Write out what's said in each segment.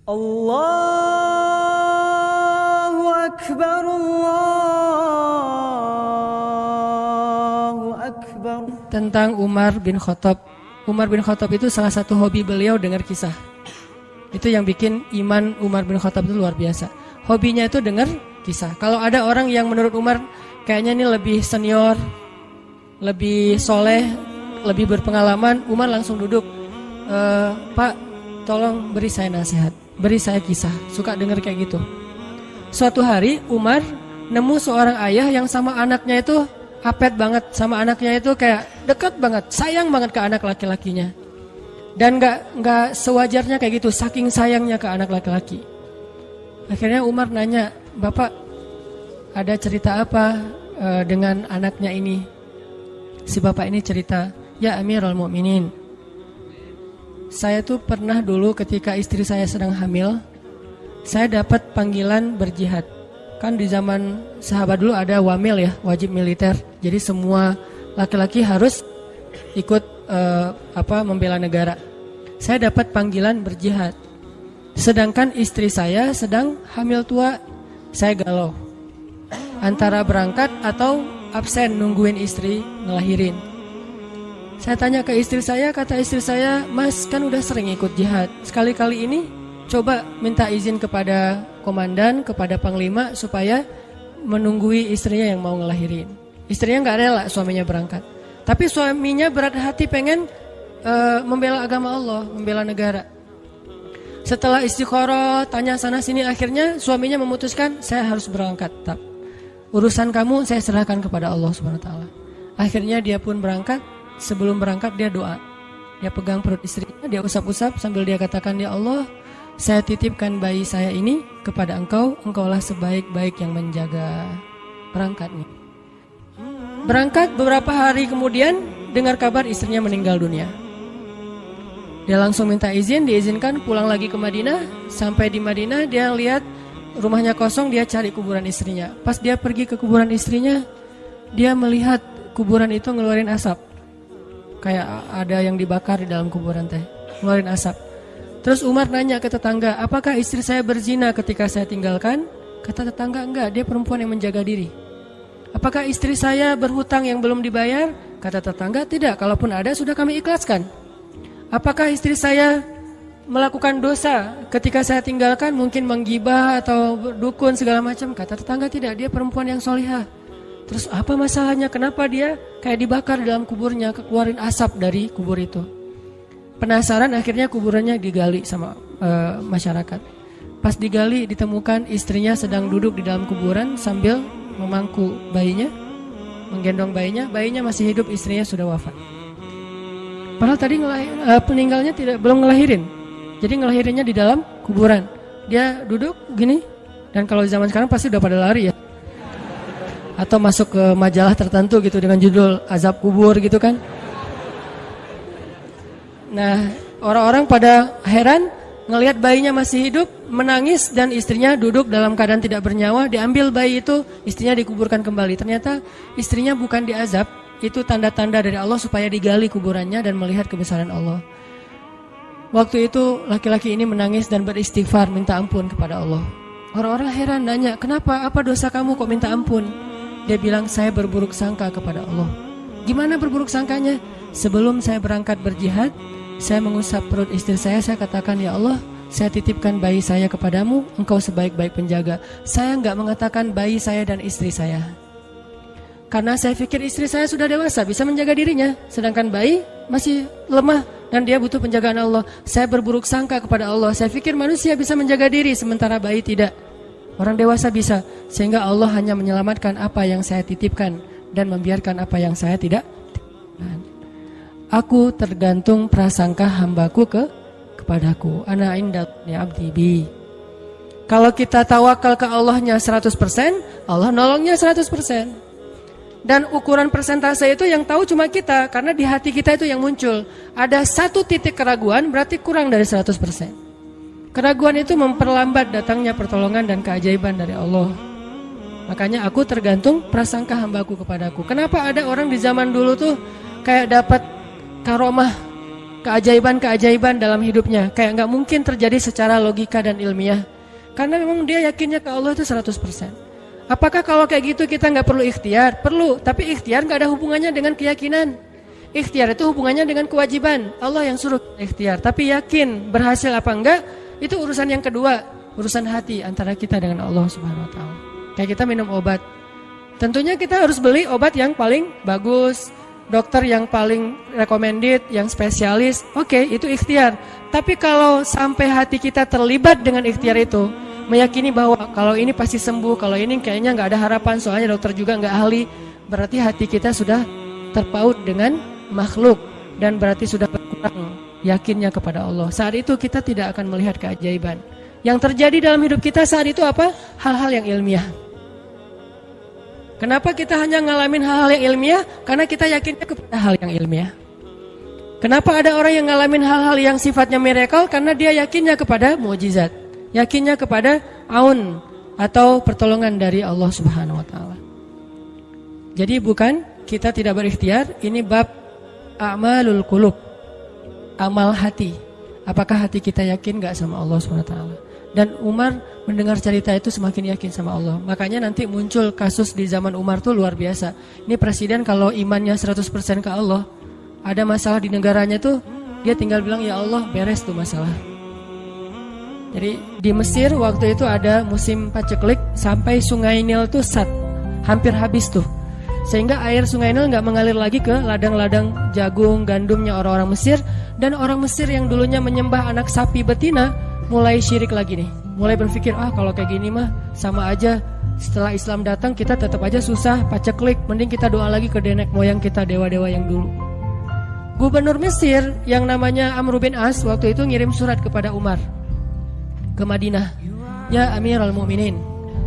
Allahu Akbar, Allahu Akbar. Tentang Umar bin Khattab. Umar bin Khattab itu salah satu hobi beliau dengar kisah. Itu yang bikin iman Umar bin Khattab itu luar biasa. Hobinya itu dengar kisah. Kalau ada orang yang menurut Umar kayaknya ini lebih senior, lebih soleh, lebih berpengalaman, Umar langsung duduk. Pak, tolong beri saya nasihat, beri saya kisah. Suka dengar kayak gitu. Suatu hari Umar nemu seorang ayah yang sama anaknya itu apet banget, sama anaknya itu kayak dekat banget, sayang banget ke anak laki-lakinya. Dan nggak sewajarnya kayak gitu, saking sayangnya ke anak laki-laki. Akhirnya Umar nanya, Bapak ada cerita apa dengan anaknya ini? Si bapak ini cerita, ya Amirul Mukminin, saya tuh pernah dulu ketika istri saya sedang hamil, saya dapat panggilan berjihad. Kan di zaman sahabat dulu ada wamil ya, wajib militer. Jadi semua laki-laki harus ikut membela negara. Saya dapat panggilan berjihad. Sedangkan istri saya sedang hamil tua, saya galau. Antara berangkat atau absen nungguin istri ngelahirin. Saya tanya ke istri saya, kata istri saya, Mas kan udah sering ikut jihad. Sekali-kali ini coba minta izin kepada komandan, kepada panglima supaya menunggui istrinya yang mau ngelahirin. Istrinya gak rela suaminya berangkat. Tapi suaminya berat hati pengen membela agama Allah, membela negara. Setelah istikharah, tanya sana sini, akhirnya suaminya memutuskan saya harus berangkat. Urusan kamu saya serahkan kepada Allah SWT. Akhirnya dia pun berangkat. Sebelum berangkat dia doa. Dia pegang perut istrinya, dia usap-usap sambil dia katakan, ya Allah, saya titipkan bayi saya ini kepada Engkau. Engkaulah sebaik-baik yang menjaga. Berangkatnya. Berangkat beberapa hari kemudian dengar kabar istrinya meninggal dunia. Dia langsung minta izin, diizinkan pulang lagi ke Madinah. Sampai di Madinah dia lihat rumahnya kosong, dia cari kuburan istrinya. Pas dia pergi ke kuburan istrinya, dia melihat kuburan itu ngeluarin asap. Kayak ada yang dibakar di dalam kuburan teh, ngeluarin asap. Terus Umar nanya ke tetangga, apakah istri saya berzina ketika saya tinggalkan? Kata tetangga, enggak, dia perempuan yang menjaga diri. Apakah istri saya berhutang yang belum dibayar? Kata tetangga, tidak, kalaupun ada sudah kami ikhlaskan. Apakah istri saya melakukan dosa ketika saya tinggalkan, mungkin menggibah atau dukun segala macam? Kata tetangga, tidak, dia perempuan yang solihah. Terus apa masalahnya? Kenapa dia kayak dibakar di dalam kuburnya, keluarin asap dari kubur itu? Penasaran, akhirnya kuburannya digali sama masyarakat. Pas digali ditemukan istrinya sedang duduk di dalam kuburan sambil memangku bayinya, menggendong bayinya. Bayinya masih hidup, istrinya sudah wafat. Padahal tadi peninggalnya belum ngelahirin. Jadi ngelahirinnya di dalam kuburan. Dia duduk gini, dan kalau zaman sekarang pasti udah pada lari ya. Atau masuk ke majalah tertentu gitu dengan judul azab kubur gitu kan. Nah, orang-orang pada heran ngelihat bayinya masih hidup, menangis, dan istrinya duduk dalam keadaan tidak bernyawa. Diambil bayi itu, istrinya dikuburkan kembali. Ternyata istrinya bukan diazab, itu tanda-tanda dari Allah supaya digali kuburannya dan melihat kebesaran Allah. Waktu itu laki-laki ini menangis dan beristighfar minta ampun kepada Allah. Orang-orang heran nanya, kenapa? Apa dosa kamu kok minta ampun? Dia bilang, saya berburuk sangka kepada Allah. Gimana berburuk sangkanya? Sebelum saya berangkat berjihad, saya mengusap perut istri saya katakan, ya Allah, saya titipkan bayi saya kepadamu, Engkau sebaik-baik penjaga. Saya enggak mengatakan bayi saya dan istri saya, karena saya pikir istri saya sudah dewasa, bisa menjaga dirinya, sedangkan bayi masih lemah dan dia butuh penjagaan Allah. Saya berburuk sangka kepada Allah. Saya pikir manusia bisa menjaga diri, sementara bayi tidak. Orang dewasa bisa, sehingga Allah hanya menyelamatkan apa yang saya titipkan dan membiarkan apa yang saya tidak titipkan. Aku tergantung prasangka hambaku kepadaku. Ana inda abdi bi. Kalau kita tawakal ke Allahnya 100%, Allah nolongnya 100%. Dan ukuran persentase itu yang tahu cuma kita, karena di hati kita itu yang muncul. Ada satu titik keraguan, berarti kurang dari 100%. Keraguan itu memperlambat datangnya pertolongan dan keajaiban dari Allah. Makanya aku tergantung prasangka hambaku kepadaku. Kenapa ada orang di zaman dulu tuh kayak dapat karomah keajaiban-keajaiban dalam hidupnya. Kayak nggak mungkin terjadi secara logika dan ilmiah. Karena memang dia yakinnya ke Allah itu 100%. Apakah kalau kayak gitu kita nggak perlu ikhtiar? Perlu, tapi ikhtiar nggak ada hubungannya dengan keyakinan. Ikhtiar itu hubungannya dengan kewajiban. Allah yang suruh ikhtiar, tapi yakin berhasil apa enggak itu urusan yang kedua, urusan hati antara kita dengan Allah Subhanahu wa taala. Kayak kita minum obat. Tentunya kita harus beli obat yang paling bagus, dokter yang paling recommended, yang spesialis. Oke, itu ikhtiar. Tapi kalau sampai hati kita terlibat dengan ikhtiar itu, meyakini bahwa kalau ini pasti sembuh, kalau ini kayaknya nggak ada harapan, soalnya dokter juga nggak ahli, berarti hati kita sudah terpaut dengan makhluk dan berarti sudah berkurang yakinnya kepada Allah. Saat itu kita tidak akan melihat keajaiban. Yang terjadi dalam hidup kita saat itu apa? Hal-hal yang ilmiah. Kenapa kita hanya ngalamin hal-hal yang ilmiah? Karena kita yakinnya kepada hal yang ilmiah. Kenapa ada orang yang ngalamin hal-hal yang sifatnya miracle? Karena dia yakinnya kepada mukjizat, yakinnya kepada aun atau pertolongan dari Allah Subhanahu wa taala. Jadi bukan kita tidak berikhtiar, ini bab a'malul qulub, amal hati. Apakah hati kita yakin gak sama Allah SWT? Dan Umar mendengar cerita itu semakin yakin sama Allah. Makanya nanti muncul kasus di zaman Umar tuh luar biasa. Ini presiden kalau imannya 100% ke Allah, ada masalah di negaranya tuh, dia tinggal bilang ya Allah, beres tuh masalah. Jadi di Mesir waktu itu ada musim paceklik, sampai sungai Nil tuh hampir habis tuh. Sehingga air sungai Nil nggak mengalir lagi ke ladang-ladang jagung, gandumnya orang-orang Mesir. Dan orang Mesir yang dulunya menyembah anak sapi betina mulai syirik lagi nih. Mulai berpikir, kalau kayak gini mah sama aja. Setelah Islam datang kita tetap aja susah, paceklik. Mending kita doa lagi ke nenek moyang kita, dewa-dewa yang dulu. Gubernur Mesir yang namanya Amr bin As waktu itu ngirim surat kepada Umar ke Madinah. Ya Amirul Mukminin,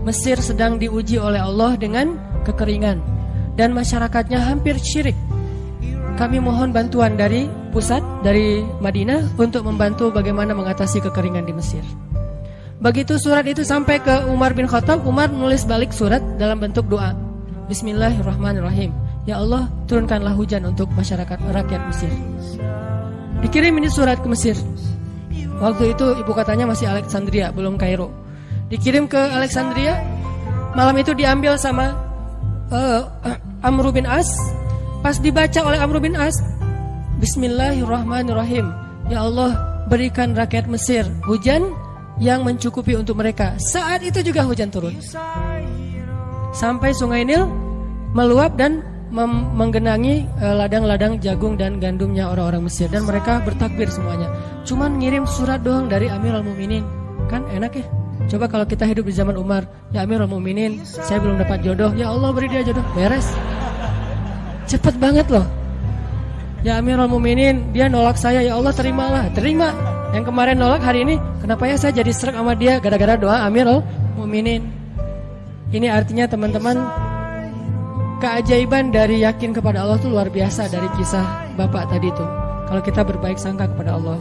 Mesir sedang diuji oleh Allah dengan kekeringan dan masyarakatnya hampir syirik. Kami mohon bantuan dari pusat, dari Madinah untuk membantu bagaimana mengatasi kekeringan di Mesir. Begitu surat itu sampai ke Umar bin Khattab, Umar menulis balik surat dalam bentuk doa. Bismillahirrahmanirrahim. Ya Allah, turunkanlah hujan untuk masyarakat rakyat Mesir. Dikirim ini surat ke Mesir. Waktu itu ibu katanya masih Alexandria, belum Kairo. Dikirim ke Alexandria. Malam itu diambil sama Amr bin As. Pas dibaca oleh Amr bin As, Bismillahirrahmanirrahim. Ya Allah, berikan rakyat Mesir hujan yang mencukupi untuk mereka. Saat itu juga hujan turun. Sampai sungai Nil meluap dan menggenangi ladang-ladang jagung dan gandumnya orang-orang Mesir. Dan mereka bertakbir semuanya. Cuman ngirim surat doang dari Amirul Mukminin. Kan enak ya. Coba kalau kita hidup di zaman Umar, ya Amirul Mukminin, saya belum dapat jodoh, ya Allah beri dia jodoh, beres. Cepet banget loh. Ya Amirul Mukminin, dia nolak saya, ya Allah terimalah, terima. Yang kemarin nolak hari ini, kenapa ya saya jadi srek sama dia gara-gara doa Amirul Mukminin. Ini artinya teman-teman, keajaiban dari yakin kepada Allah itu luar biasa dari kisah Bapak tadi itu. Kalau kita berbaik sangka kepada Allah.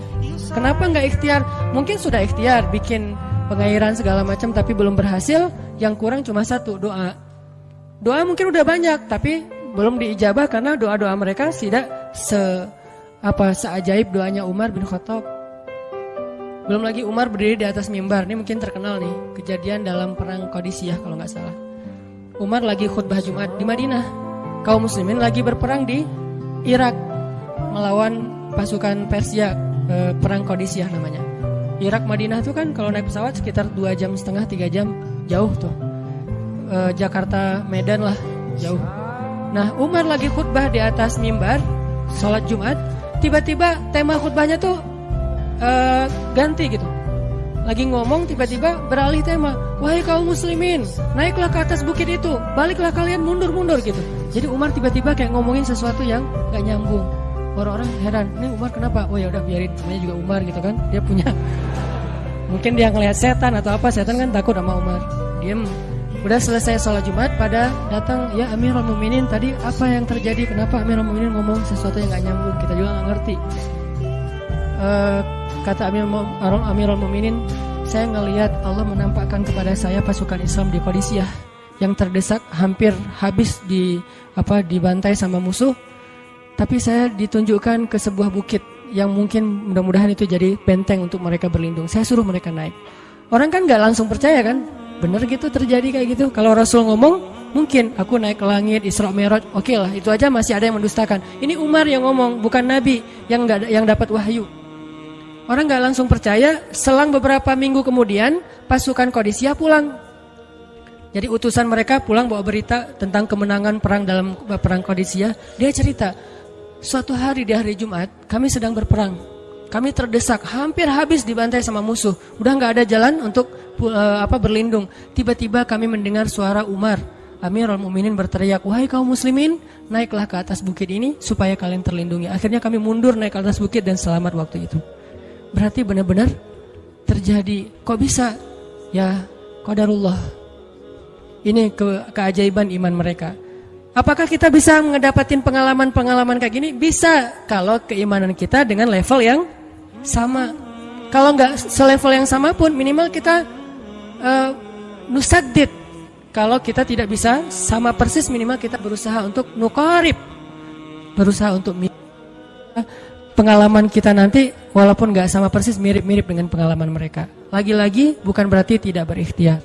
Kenapa nggak ikhtiar? Mungkin sudah ikhtiar, bikin pengairan segala macam tapi belum berhasil. Yang kurang cuma satu, doa. Doa mungkin udah banyak tapi belum diijabah karena doa-doa mereka tidak seajaib doanya Umar bin Khattab. Belum lagi Umar berdiri di atas mimbar. Ini mungkin terkenal nih, kejadian dalam perang Qadisiyah kalau nggak salah. Umar lagi khutbah Jumat di Madinah. Kaum muslimin lagi berperang di Irak melawan pasukan Persia, perang Qadisiyah namanya. Irak Madinah itu kan kalau naik pesawat sekitar 2,5 jam, 3 jam, jauh tuh. Jakarta Medan lah, jauh. Nah, Umar lagi khutbah di atas mimbar, sholat Jumat. Tiba-tiba tema khutbahnya tuh ganti gitu. Lagi ngomong tiba-tiba beralih tema. Wahai kaum muslimin, naiklah ke atas bukit itu, baliklah kalian mundur-mundur gitu. Jadi Umar tiba-tiba kayak ngomongin sesuatu yang gak nyambung. Orang-orang heran, ini Umar kenapa? Oh ya udah biarin, namanya juga Umar gitu kan. Dia punya, mungkin dia ngelihat setan atau apa, setan kan takut sama Umar. Diem. Udah selesai sholat Jumat, pada datang, ya Amirul Mukminin, tadi apa yang terjadi? Kenapa Amirul Mukminin ngomong sesuatu yang gak nyambung? Kita juga gak ngerti. Kata Amirul Mukminin, saya ngelihat Allah menampakkan kepada saya pasukan Islam di Qadisiyah yang terdesak, hampir habis dibantai sama musuh. Tapi saya ditunjukkan ke sebuah bukit yang mungkin mudah-mudahan itu jadi benteng untuk mereka berlindung. Saya suruh mereka naik. Orang kan nggak langsung percaya kan? Bener gitu terjadi kayak gitu. Kalau Rasul ngomong, mungkin aku naik ke langit, Isra Mi'raj, oke lah, itu aja masih ada yang mendustakan. Ini Umar yang ngomong, bukan Nabi yang dapat wahyu. Orang nggak langsung percaya. Selang beberapa minggu kemudian, pasukan Qadisiyah pulang. Jadi utusan mereka pulang bawa berita tentang kemenangan perang dalam perang Qadisiyah. Dia cerita, suatu hari di hari Jumat, kami sedang berperang. Kami terdesak, hampir habis dibantai sama musuh. Udah nggak ada jalan untuk berlindung. Tiba-tiba kami mendengar suara Umar, Amirul Mukminin berteriak, wahai kaum muslimin, naiklah ke atas bukit ini supaya kalian terlindungi. Akhirnya kami mundur naik ke atas bukit dan selamat waktu itu. Berarti benar-benar terjadi. Kok bisa? Ya, qadarullah. Ini keajaiban iman mereka. Apakah kita bisa mendapatkan pengalaman-pengalaman kayak gini? Bisa, kalau keimanan kita dengan level yang sama. Kalau nggak selevel yang sama pun, minimal kita nusaddid. Kalau kita tidak bisa sama persis, minimal kita berusaha untuk nuqarib. Berusaha untuk pengalaman kita nanti, walaupun nggak sama persis, mirip-mirip dengan pengalaman mereka. Lagi-lagi bukan berarti tidak berikhtiar.